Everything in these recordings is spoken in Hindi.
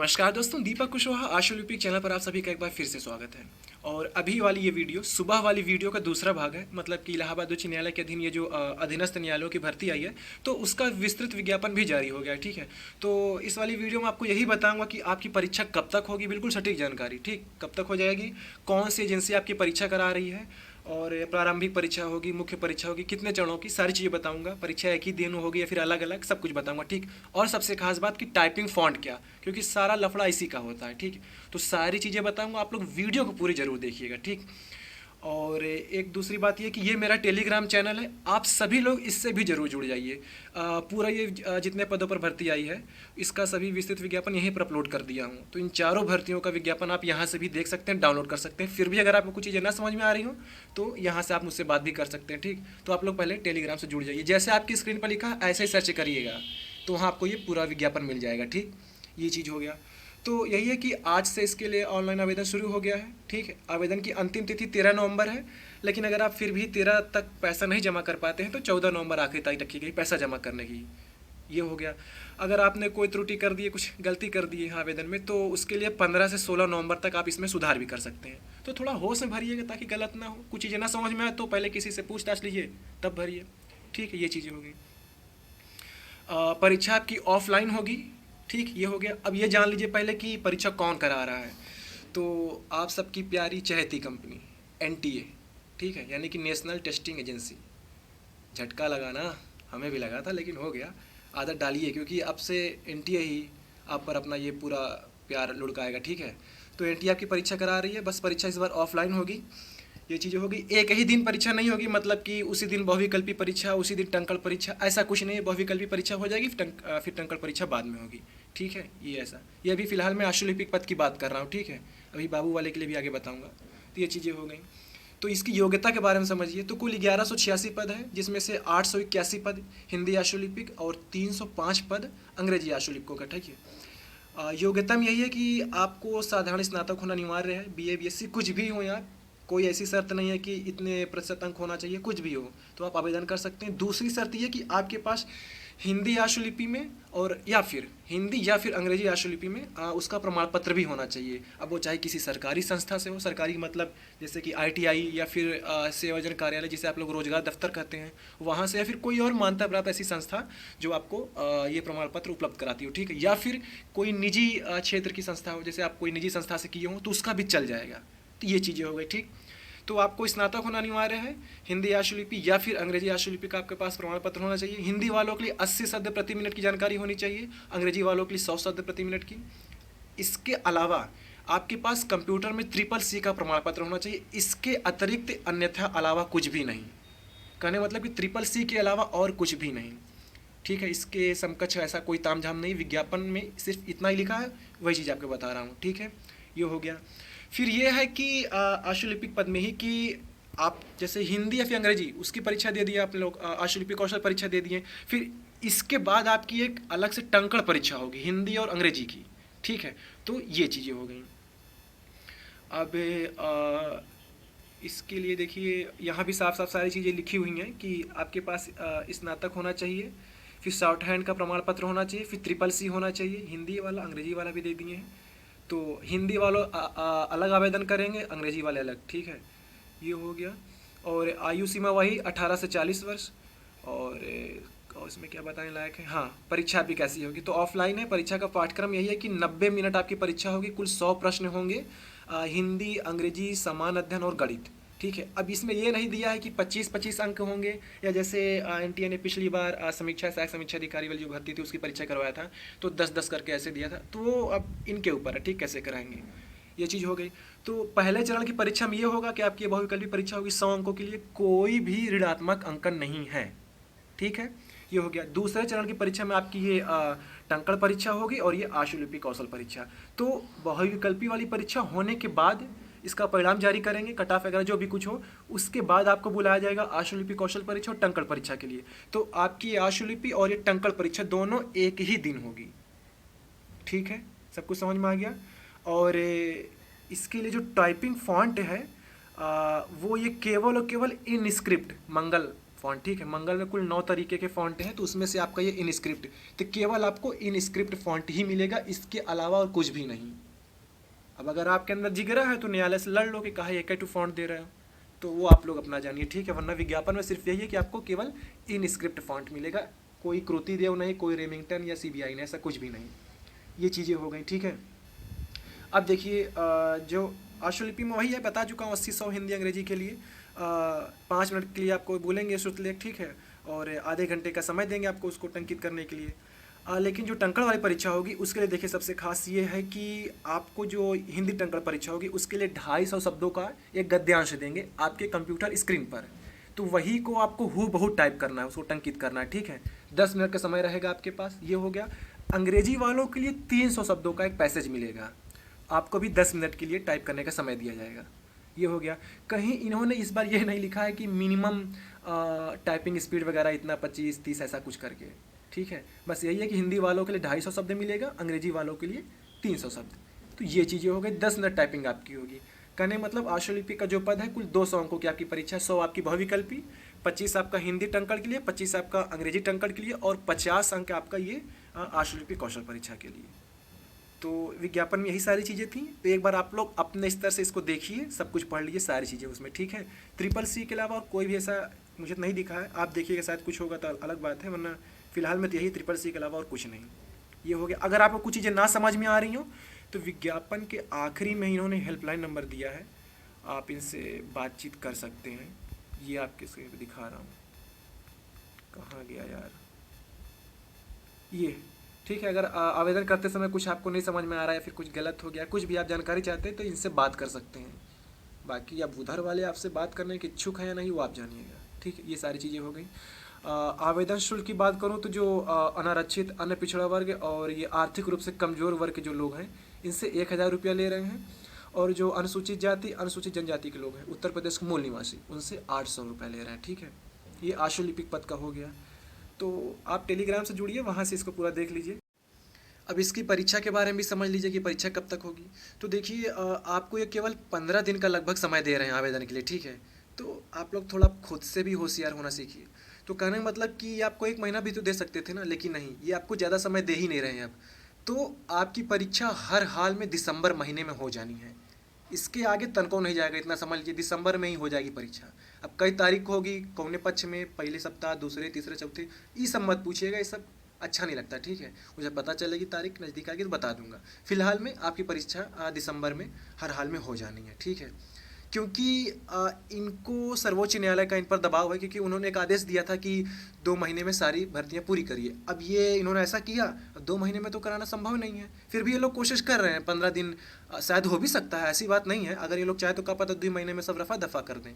नमस्कार दोस्तों, दीपक कुशवाहा आशुलिपिक चैनल पर आप सभी का एक बार फिर से स्वागत है। और अभी वाली ये वीडियो सुबह वाली वीडियो का दूसरा भाग है। मतलब कि इलाहाबाद उच्च न्यायालय के अधीन ये जो अधीनस्थ न्यायालयों की भर्ती आई है, तो उसका विस्तृत विज्ञापन भी जारी हो गया है। ठीक है, तो इस वाली वीडियो में आपको यही बताऊंगा कि आपकी परीक्षा कब तक होगी, बिल्कुल सटीक जानकारी। ठीक, कब तक हो जाएगी, कौन सी एजेंसी आपकी परीक्षा करा रही है, और प्रारंभिक परीक्षा होगी, मुख्य परीक्षा होगी, कितने चरणों की, सारी चीज़ें बताऊंगा। परीक्षा एक ही दिन होगी या फिर अलग अलग, सब कुछ बताऊंगा। ठीक, और सबसे खास बात कि टाइपिंग फॉन्ट क्या, क्योंकि सारा लफड़ा इसी का होता है। ठीक, तो सारी चीज़ें बताऊंगा, आप लोग वीडियो को पूरी जरूर देखिएगा। ठीक, और एक दूसरी बात ये कि ये मेरा टेलीग्राम चैनल है, आप सभी लोग इससे भी जरूर जुड़ जाइए। पूरा ये जितने पदों पर भर्ती आई है, इसका सभी विस्तृत विज्ञापन यहीं पर अपलोड कर दिया हूँ। तो इन चारों भर्तियों का विज्ञापन आप यहाँ से भी देख सकते हैं, डाउनलोड कर सकते हैं। फिर भी अगर आपको कुछ चीज़ें ना समझ में आ रही हो तो यहाँ से आप मुझसे बात भी कर सकते हैं। ठीक, तो आप लोग पहले टेलीग्राम से जुड़ जाइए, जैसे आपकी स्क्रीन पर लिखा है ऐसे ही सर्च करिएगा, तो वहाँ आपको ये पूरा विज्ञापन मिल जाएगा। ठीक, ये चीज़ हो गया। तो यही है कि आज से इसके लिए ऑनलाइन आवेदन शुरू हो गया है। ठीक है, आवेदन की अंतिम तिथि 13 नवंबर है, लेकिन अगर आप फिर भी 13 तक पैसा नहीं जमा कर पाते हैं तो 14 नवंबर आखिरी तारीख रखी गई पैसा जमा करने की। ये हो गया। अगर आपने कोई त्रुटि कर दी है, कुछ गलती कर दी है आवेदन में, तो उसके लिए 15 से 16 नवंबर तक आप इसमें सुधार भी कर सकते हैं। तो थोड़ा होश में भरिएगा ताकि गलत ना हो। कुछ चीज़ें ना समझ में आए तो पहले किसी से पूछताछ लीजिए, तब भरिए। ठीक है, ये चीज़ें हो गई। परीक्षा आपकी ऑफलाइन होगी। ठीक, ये हो गया। अब ये जान लीजिए पहले कि परीक्षा कौन करा रहा है। तो आप सबकी प्यारी चहेती कंपनी एनटीए, ठीक है, यानी कि नेशनल टेस्टिंग एजेंसी। झटका लगा ना, हमें भी लगा था लेकिन हो गया। आदत डालिए, क्योंकि अब से एनटीए ही आप पर अपना ये पूरा प्यार लुढ़काएगा। ठीक है, तो एनटीए आपकी परीक्षा करा रही है। बस परीक्षा इस बार ऑफलाइन होगी। ये चीज़ें होगी। एक ही दिन परीक्षा नहीं होगी, मतलब कि उसी दिन बहुविकल्पी परीक्षा, उसी दिन टंकल परीक्षा, ऐसा कुछ नहीं है। बहुविकल्पी परीक्षा हो जाएगी, फिर टंकल परीक्षा बाद में होगी। ठीक है, ये ऐसा। ये अभी फिलहाल मैं आशुलिपिक पद की बात कर रहा हूँ। ठीक है, अभी बाबू वाले के लिए भी आगे बताऊँगा। तो ये चीज़ें हो गई। तो इसकी योग्यता के बारे में समझिए। तो कुल 1186 पद है, जिसमें से 881 पद हिंदी आशुलिपिक और 305 पद अंग्रेजी आशुलिपिकों का। ठीक है, योग्यता में यही है कि आपको साधारण स्नातक होना अनिवार्य है। बीए बीएससी कुछ भी हो यहाँ, कोई ऐसी शर्त नहीं है कि इतने प्रतिशत अंक होना चाहिए। कुछ भी हो तो आप आवेदन कर सकते हैं। दूसरी शर्त ये कि आपके पास हिंदी आशुलिपि में और या फिर हिंदी या फिर अंग्रेजी आशुलिपि में उसका प्रमाण पत्र भी होना चाहिए। अब वो चाहे किसी सरकारी संस्था से हो, सरकारी मतलब जैसे कि आईटीआई या फिर सेवाजन कार्यालय, जिसे आप लोग रोजगार दफ्तर कहते हैं, वहाँ से, या फिर कोई और मान्यता प्राप्त ऐसी संस्था जो आपको ये प्रमाण पत्र उपलब्ध कराती हो। ठीक है, या फिर कोई निजी क्षेत्र की संस्था हो, जैसे आप कोई निजी संस्था से किए हो तो उसका भी चल जाएगा। तो ये चीज़ें हो गई। ठीक, तो आपको स्नातक होना अनिवार्य है। हिंदी आशुलिपि या फिर अंग्रेजी आशुलिपि का आपके पास प्रमाण पत्र होना चाहिए। हिंदी वालों के लिए 80 शब्द प्रति मिनट की जानकारी होनी चाहिए, अंग्रेजी वालों के लिए 100 शब्द प्रति मिनट की। इसके अलावा आपके पास कंप्यूटर में CCC का प्रमाण पत्र होना चाहिए। इसके अतिरिक्त अन्यथा अलावा कुछ भी नहीं। कहने मतलब कि CCC के अलावा और कुछ भी नहीं। ठीक है, इसके समकक्ष ऐसा कोई तामझाम नहीं। विज्ञापन में सिर्फ इतना ही लिखा है, वही चीज़ आपको बता रहा हूँ। ठीक है, ये हो गया। फिर ये है कि आशुलिपिक पद में ही कि आप जैसे हिंदी या फिर अंग्रेजी उसकी परीक्षा दे दिए आप लोग, आशुलिपिक कौशल परीक्षा दे दिए। फिर इसके बाद आपकी एक अलग से टंकण परीक्षा होगी हिंदी और अंग्रेजी की। ठीक है, तो ये चीज़ें हो गई। अब इसके लिए देखिए यहाँ भी साफ साफ सारी चीज़ें लिखी हुई हैं कि आपके पास स्नातक होना चाहिए, फिर शॉर्ट हैंड का प्रमाण पत्र होना चाहिए, फिर CCC होना चाहिए। हिंदी वाला अंग्रेजी वाला भी दे दिए हैं। तो हिंदी वालों अलग आवेदन करेंगे, अंग्रेजी वाले अलग। ठीक है, ये हो गया। और आयु सीमा वही 18 से 40 वर्ष। और इसमें क्या बताने लायक है, हाँ, परीक्षा भी कैसी होगी। तो ऑफलाइन है। परीक्षा का पाठ्यक्रम यही है कि 90 मिनट आपकी परीक्षा होगी। कुल 100 प्रश्न होंगे, हिंदी, अंग्रेजी, समान अध्ययन और गणित। ठीक है, अब इसमें ये नहीं दिया है कि 25-25 अंक होंगे, या जैसे एनटीए ने पिछली बार समीक्षा सहायक समीक्षा अधिकारी वाली जो भर्ती थी उसकी परीक्षा करवाया था तो 10-10 करके ऐसे दिया था। तो वो अब इनके ऊपर है, ठीक, कैसे कराएंगे, ये चीज़ हो गई। तो पहले चरण की परीक्षा में ये होगा कि आपकी बहुविकल्पी परीक्षा होगी 100 अंकों के लिए, कोई भी ऋणात्मक अंकन नहीं है। ठीक है, ये हो गया। दूसरे चरण की परीक्षा में आपकी ये टंकण परीक्षा होगी और ये आशुलिपि कौशल परीक्षा। तो बहुविकल्पी वाली परीक्षा होने के बाद इसका परिणाम जारी करेंगे, कट ऑफ वगैरह जो भी कुछ हो, उसके बाद आपको बुलाया जाएगा आशुलिपि कौशल परीक्षा और टंकण परीक्षा के लिए। तो आपकी आशुलिपि और ये टंकण परीक्षा दोनों एक ही दिन होगी। ठीक है, सब कुछ समझ में आ गया। और इसके लिए जो टाइपिंग फॉन्ट है वो ये केवल और केवल इन स्क्रिप्ट मंगल फ़ॉन्ट, ठीक है। मंगल में कुल 9 तरीके के फ़ॉन्ट हैं, तो उसमें से आपका ये इनस्क्रिप्ट, तो केवल आपको इनस्क्रिप्ट फ़ॉन्ट ही मिलेगा, इसके अलावा और कुछ भी नहीं। अब अगर आपके अंदर जिगरा है तो न्यायालय से लड़ लो कि कहा एक टू फ़ॉन्ट दे रहे हो, तो वो आप लोग अपना जानिए, ठीक है। वरना विज्ञापन में सिर्फ यही है कि आपको केवल इनस्क्रिप्ट फ़ॉन्ट मिलेगा, कोई क्रुतिदेव नहीं, कोई रेमिंगटन या CBI नहीं, ऐसा कुछ भी नहीं। ये चीज़ें हो गई, ठीक है। अब देखिए जो आशुलिपि में वही है, बता चुका हूँ 80-100 हिंदी अंग्रेजी के लिए, 5 मिनट के लिए आपको बोलेंगे श्रुतलेख, ठीक है, और आधे घंटे का समय देंगे आपको उसको टंकित करने के लिए। लेकिन जो टंकण वाली परीक्षा होगी उसके लिए देखिए सबसे खास ये है कि आपको जो हिंदी टंकण परीक्षा होगी उसके लिए 250 शब्दों का एक गद्यांश देंगे आपके कंप्यूटर स्क्रीन पर, तो वही को आपको हूबहू टाइप करना है, उसको टंकित करना है, ठीक है। 10 मिनट का समय रहेगा आपके पास, ये हो गया। अंग्रेजी वालों के लिए 300 शब्दों का एक पैसेज मिलेगा, आपको भी 10 मिनट के लिए टाइप करने का समय दिया जाएगा, ये हो गया। कहीं इन्होंने इस बार यह नहीं लिखा है कि मिनिमम टाइपिंग स्पीड वगैरह इतना 25-30 ऐसा कुछ करके, ठीक है। बस यही है कि हिंदी वालों के लिए 250 शब्द मिलेगा, अंग्रेजी वालों के लिए 300 शब्द। तो ये चीज़ें हो गई, 10 मिनट टाइपिंग आपकी होगी। कहने मतलब आशुलिपि का जो पद है कुल 200 अंकों की आपकी परीक्षा, 100 आपकी बहुविकल्पी, 25 आपका हिंदी टंकण के लिए, 25 आपका अंग्रेजी टंकण के लिए, और 50 अंक आपका ये आशुलिपि कौशल परीक्षा के लिए। तो विज्ञापन में यही सारी चीज़ें थी, तो एक बार आप लोग अपने स्तर से इसको देखिए, सब कुछ पढ़ लीजिए, सारी चीज़ें उसमें, ठीक है। CCC के अलावा और कोई भी ऐसा मुझे नहीं दिखा है, आप देखिएगा शायद कुछ होगा तो अलग बात है, वरना फिलहाल में तो यही CCC के अलावा और कुछ नहीं। ये हो गया। अगर आपको कुछ चीज़ें ना समझ में आ रही हो तो विज्ञापन के आखिरी में इन्होंने हेल्पलाइन नंबर दिया है, आप इनसे बातचीत कर सकते हैं। ये आपके स्क्रीन पर दिखा रहा हूँ, कहाँ गया यार, ये, ठीक है। अगर आवेदन करते समय कुछ आपको नहीं समझ में आ रहा है, फिर कुछ गलत हो गया, कुछ भी आप जानकारी चाहते हैं तो इनसे बात कर सकते हैं। बाकी अब उधर वाले आपसे बात करने के इच्छुक हैं या नहीं वो आप जानिएगा, ठीक है। ये सारी चीज़ें हो गई। आवेदन शुल्क की बात करूं तो जो अनारक्षित, अन्य पिछड़ा वर्ग और ये आर्थिक रूप से कमज़ोर वर्ग के जो लोग हैं इनसे 1000 रुपया ले रहे हैं, और जो अनुसूचित जाति, अनुसूचित जनजाति के लोग हैं, उत्तर प्रदेश के मूल निवासी, उनसे 800 रुपये ले रहे हैं, ठीक है। ये आशुलिपिक पद का हो गया। तो आप टेलीग्राम से जुड़िए, वहाँ से इसको पूरा देख लीजिए। अब इसकी परीक्षा के बारे में भी समझ लीजिए कि परीक्षा कब तक होगी। तो देखिए आपको ये केवल 15 दिन का लगभग समय दे रहे हैं आवेदन के लिए, ठीक है। तो आप लोग थोड़ा खुद से भी होशियार होना सीखिए। तो कहने का मतलब कि आपको 1 महीना भी तो दे सकते थे ना, लेकिन नहीं, ये आपको ज़्यादा समय दे ही नहीं रहे हैं अब। तो आपकी परीक्षा हर हाल में दिसंबर महीने में हो जानी है, इसके आगे तनको नहीं जाएगा, इतना समझ लीजिए, दिसंबर में ही हो जाएगी परीक्षा। अब कई तारीख को होगी, कौने पक्ष में, पहले सप्ताह, दूसरे, तीसरे, चौथे, ये सब मत पूछिएगा, ये सब अच्छा नहीं लगता, ठीक है। मुझे पता चलेगी, तारीख नज़दीक आएगी तो बता दूंगा। फिलहाल में आपकी परीक्षा दिसंबर में हर हाल में हो जानी है, ठीक है। क्योंकि इनको सर्वोच्च न्यायालय का इन पर दबाव है, क्योंकि उन्होंने एक आदेश दिया था कि 2 महीने में सारी भर्तियां पूरी करिए। अब ये इन्होंने ऐसा किया, 2 महीने में तो कराना संभव नहीं है, फिर भी ये लोग कोशिश कर रहे हैं। 15 दिन शायद हो भी सकता है, ऐसी बात नहीं है। अगर ये लोग चाहे तो क्या पता 2 महीने में सब रफा दफा कर दें,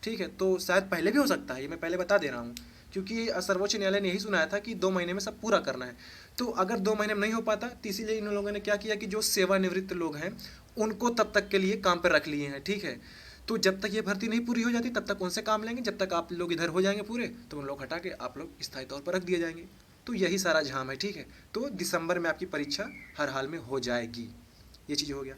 ठीक है। तो शायद पहले भी हो सकता है, ये मैं पहले बता दे रहा हूँ, क्योंकि सर्वोच्च न्यायालय ने यही सुनाया था कि 2 महीने में सब पूरा करना है। तो अगर 2 महीने में नहीं हो पाता तो इसीलिए इन लोगों ने क्या किया कि जो सेवानिवृत्त लोग हैं उनको तब तक के लिए काम पर रख लिए हैं, ठीक है। तो जब तक ये भर्ती नहीं पूरी हो जाती तब तक उनसे काम लेंगे, जब तक आप लोग इधर हो जाएंगे पूरे तो उन लोग हटा के आप लोग स्थायी तौर पर रख दिए जाएंगे। तो यही सारा झाम है, ठीक है। तो दिसंबर में आपकी परीक्षा हर हाल में हो जाएगी, ये चीज़ हो गया।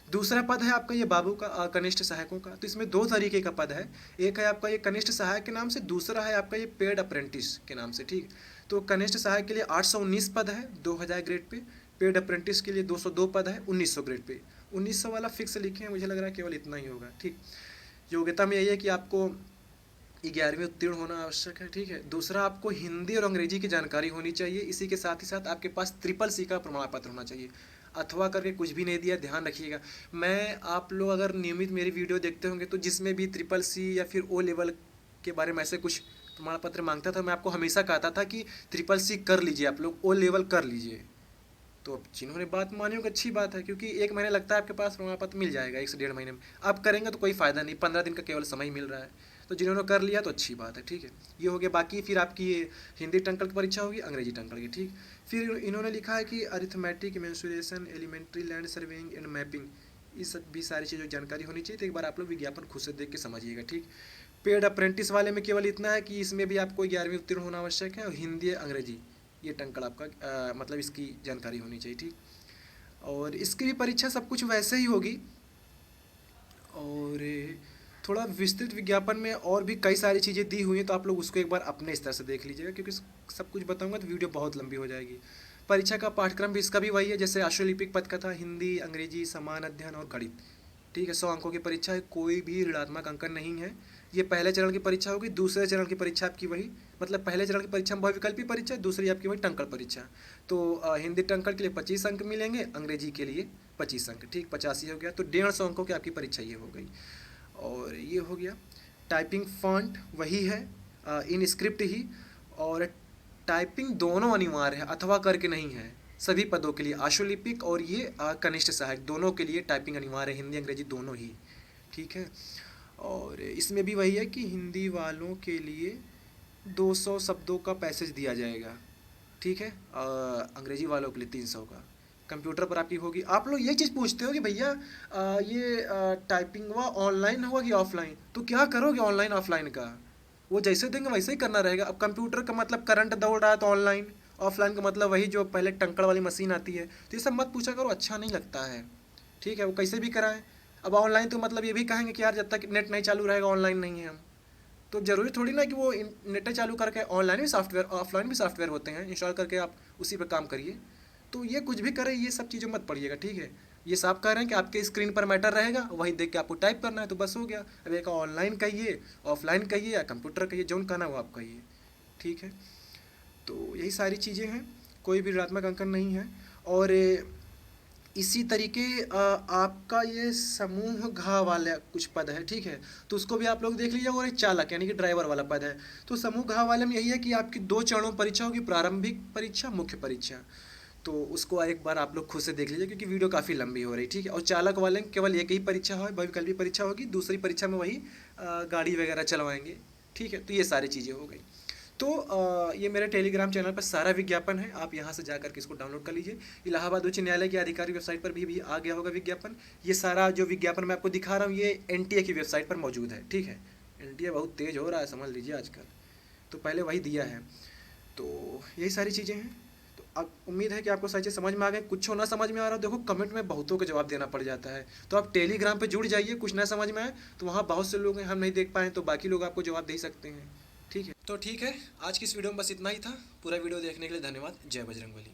दूसरा पद है आपका ये बाबू का, कनिष्ठ सहायकों का। तो इसमें 2 तरीके का पद है, एक है आपका ये कनिष्ठ सहायक के नाम से, दूसरा है आपका ये पेड अप्रेंटिस के नाम से, ठीक। तो कनिष्ठ सहायक के लिए 819 पद है 2000 ग्रेड पे, पेड अप्रेंटिस के लिए 202 पद है 1900 ग्रेड पे। 1900 वाला फिक्स लिखे हैं, मुझे लग रहा है केवल इतना ही होगा, ठीक। योग्यता में यही है कि आपको 11वीं उत्तीर्ण होना आवश्यक है, ठीक है। दूसरा, आपको हिंदी और अंग्रेजी की जानकारी होनी चाहिए, इसी के साथ ही साथ आपके पास CCC का प्रमाण पत्र होना चाहिए। अथवा करके कुछ भी नहीं दिया, ध्यान रखिएगा। मैं, आप लोग अगर नियमित मेरी वीडियो देखते होंगे तो जिसमें भी CCC या फिर O लेवल के बारे में ऐसे कुछ प्रमाण पत्र मांगता था, मैं आपको हमेशा कहता था कि CCC कर लीजिए, आप लोग O लेवल कर लीजिए। तो अब जिन्होंने बात मानी होगी अच्छी बात है, क्योंकि 1 महीने लगता है आपके पास प्रमाण पत्र मिल जाएगा, 1 से 1.5 महीने में। आप करेंगे तो कोई फ़ायदा नहीं, 15 दिन का केवल समय मिल रहा है। तो जिन्होंने कर लिया तो अच्छी बात है, ठीक है। ये हो गया। बाकी फिर आपकी ये हिंदी टंकण की परीक्षा होगी, अंग्रेजी टंकण की, ठीक। फिर इन्होंने लिखा है कि arithmetic, mensuration, elementary, land surveying and mapping, ये सब भी सारी चीज़ों की जानकारी होनी चाहिए। तो एक बार आप लोग विज्ञापन खुद से देख के समझिएगा, ठीक। पेड अप्रेंटिस वाले में केवल इतना है कि इसमें भी आपको 11वीं उत्तीर्ण होना आवश्यक है, और हिंदी अंग्रेजी ये टंकण आपका मतलब इसकी जानकारी होनी चाहिए, ठीक। और इसकी भी परीक्षा सब कुछ वैसे ही होगी। और थोड़ा विस्तृत विज्ञापन में और भी कई सारी चीज़ें दी हुई हैं, तो आप लोग उसको एक बार अपने स्तर से देख लीजिएगा, क्योंकि सब कुछ बताऊंगा तो वीडियो बहुत लंबी हो जाएगी। परीक्षा का पाठ्यक्रम भी इसका भी वही है, जैसे अश्वलिपिक पटकथा, हिंदी, अंग्रेजी, समान अध्ययन और गणित। ठीक है, 100 अंकों की परीक्षा है, कोई भी ऋणात्मक अंकन नहीं है। ये पहले चरण की परीक्षा होगी। दूसरे चरण की परीक्षा आपकी वही, मतलब पहले चरण की परीक्षा में बहुविकल्पी परीक्षा, दूसरी आपकी वही टंकण परीक्षा। तो हिंदी टंकण के लिए 25 अंक मिलेंगे, अंग्रेजी के लिए 25 अंक, ठीक 85 हो गया। तो 150 अंकों की आपकी परीक्षा ये हो गई। और ये हो गया। टाइपिंग फॉन्ट वही है, इन स्क्रिप्ट ही, और टाइपिंग दोनों अनिवार्य है, अथवा करके नहीं है। सभी पदों के लिए आशुलिपिक और ये कनिष्ठ सहायक दोनों के लिए टाइपिंग अनिवार्य है, हिंदी अंग्रेजी दोनों ही। ठीक है, और इसमें भी वही है कि हिंदी वालों के लिए 200 शब्दों का पैसेज दिया जाएगा। ठीक है, अंग्रेजी वालों के लिए 300 का। कंप्यूटर पर आपकी होगी। आप लोग ये चीज़ पूछते हो कि भैया ये टाइपिंग हुआ ऑनलाइन होगा कि ऑफलाइन, तो क्या करोगे ऑनलाइन ऑफलाइन का? वो जैसे देंगे वैसे ही करना रहेगा। अब कंप्यूटर का मतलब करंट दौड़ रहा है तो ऑनलाइन, ऑफलाइन का मतलब वही जो पहले टंकड़ वाली मशीन आती है। तो ये सब मत पूछा करो, अच्छा नहीं लगता है। ठीक है, वो कैसे भी कराएं। अब ऑनलाइन तो मतलब ये भी कहेंगे कि यार जब तक नेट नहीं चालू रहेगा ऑनलाइन नहीं है हम। तो ज़रूरी थोड़ी ना कि वो नेट चालू करके, ऑनलाइन भी सॉफ्टवेयर ऑफलाइन भी सॉफ्टवेयर होते हैं, इंस्टॉल करके आप उसी पर काम करिए। तो ये कुछ भी करें, ये सब चीज़ें मत पढ़िएगा। ठीक है, ये साफ कह रहे हैं कि आपके स्क्रीन पर मैटर रहेगा, वही देख के आपको टाइप करना है, तो बस हो गया। अब एक ऑनलाइन कहिए, ऑफलाइन कहिए या कंप्यूटर कहिए, जो कहना है वो आप कहिए। ठीक है, तो यही सारी चीज़ें हैं, कोई भी ऋणात्मक अंकन नहीं है। और इसी तरीके आपका ये समूह घ वाला कुछ पद है। ठीक है, तो उसको भी आप लोग देख लीजिए। और एक चालक यानी कि ड्राइवर वाला पद है। तो समूह घ वाले में यही है कि आपकी 2 चरणों परीक्षा होगी, प्रारंभिक परीक्षा, मुख्य परीक्षा। तो उसको एक बार आप लोग खुद से देख लीजिए, क्योंकि वीडियो काफ़ी लंबी हो रही। ठीक है, और चालक वाले में केवल एक ही परीक्षा हो, बहुविकल्पी परीक्षा होगी, दूसरी परीक्षा में वही गाड़ी वगैरह चलवाएंगे। ठीक है, तो ये सारी चीज़ें हो गई। तो ये मेरे टेलीग्राम चैनल पर सारा विज्ञापन है, आप यहाँ से जाकर के इसको डाउनलोड कर लीजिए। इलाहाबाद उच्च न्यायालय की आधिकारिक वेबसाइट पर भी आ गया होगा विज्ञापन। ये सारा जो विज्ञापन मैं आपको दिखा रहा हूँ ये एनटीए की वेबसाइट पर मौजूद है। ठीक है, एनटीए बहुत तेज़ हो रहा है, समझ लीजिए आजकल, तो पहले वही दिया है। तो यही सारी चीज़ें हैं। तो अब उम्मीद है कि आपको सारी चीज़ समझ में आ गए। कुछ ना समझ में आ रहा हो, देखो कमेंट में बहुतों का जवाब देना पड़ जाता है, तो आप टेलीग्राम पे जुड़ जाइए। कुछ ना समझ में आए तो वहाँ बहुत से लोग हैं, हम नहीं देख पाए तो बाकी लोग आपको जवाब दे ही सकते हैं। ठीक है, तो ठीक है, आज की इस वीडियो में बस इतना ही था। पूरा वीडियो देखने के लिए धन्यवाद। जय बजरंगबली।